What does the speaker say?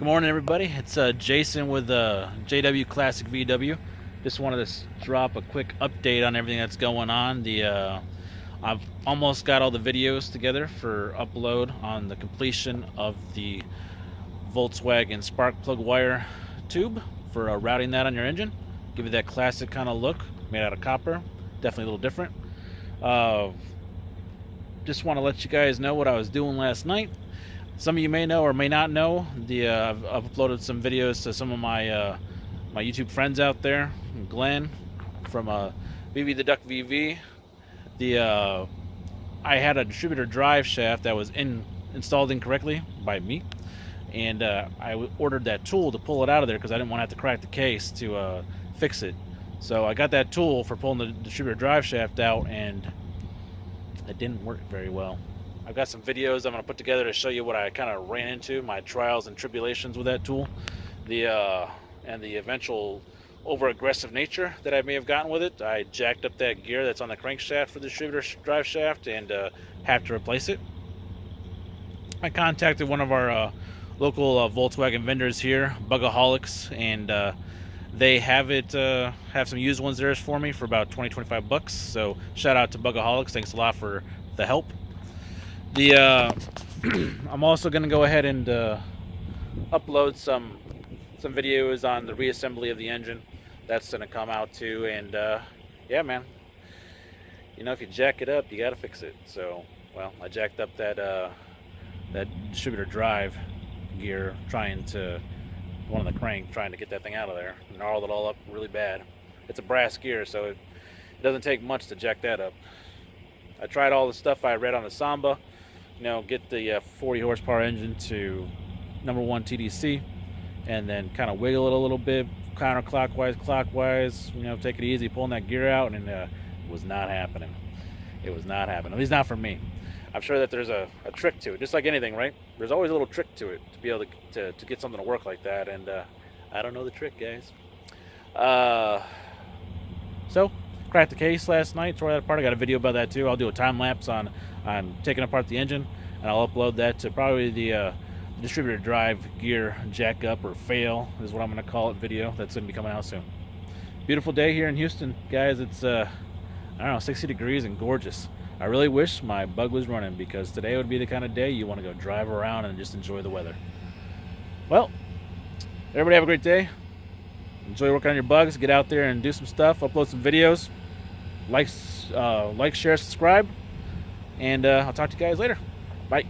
Good morning, everybody. It's Jason with JWClassicVW. Just wanted to drop a quick update on everything that's going on. I've almost got all the videos together for upload on the completion of the Volkswagen spark plug wire tube for routing that on your engine. Give you that classic kind of look, made out of copper. Definitely a little different. Just want to let you guys know what I was doing last night. Some of you may know or may not know, I've uploaded some videos to some of my my YouTube friends out there. Glenn from VV the Duck VV. I had a distributor drive shaft that was installed incorrectly by me, and I ordered that tool to pull it out of there because I didn't want to have to crack the case to fix it. So I got that tool for pulling the distributor drive shaft out, and it didn't work very well. I've got some videos I'm going to put together to show you what I kind of ran into, my trials and tribulations with that tool, and the eventual over-aggressive nature that I may have gotten with it. I jacked up that gear that's on the crankshaft for the distributor drive shaft and have to replace it. I contacted one of our local Volkswagen vendors here, Bugaholics, and they have some used ones there for me for about 20-25 bucks. So shout out to Bugaholics. Thanks a lot for the help. I'm also going to go ahead and upload some videos on the reassembly of the engine. That's going to come out too. And yeah, man, you know, if you jack it up, you got to fix it. So, well, I jacked up that distributor drive gear trying to one of the crank, trying to get that thing out of there. Gnarled it all up really bad. It's a brass gear, so it doesn't take much to jack that up. I tried all the stuff I read on the Samba. You know, get the 40 horsepower engine to #1 TDC, and then kind of wiggle it a little bit, counterclockwise, clockwise. You know, take it easy, pulling that gear out, and it was not happening. It was not happening. At least not for me. I'm sure that there's a trick to it, just like anything, right? There's always a little trick to it to be able to get something to work like that, and I don't know the trick, guys. So cracked the case last night, tore that apart. I got a video about that too. I'll do a time lapse on taking apart the engine, and I'll upload that to probably the distributor drive gear jack up or fail is what I'm going to call it video. That's going to be coming out soon. Beautiful day here in Houston, guys. It's I don't know, 60 degrees and gorgeous. I really wish my bug was running, because today would be the kind of day you want to go drive around and just enjoy the weather. Well, everybody have a great day. Enjoy working on your bugs. Get out there and do some stuff. Upload some videos. Like, share, subscribe. And I'll talk to you guys later. Bye.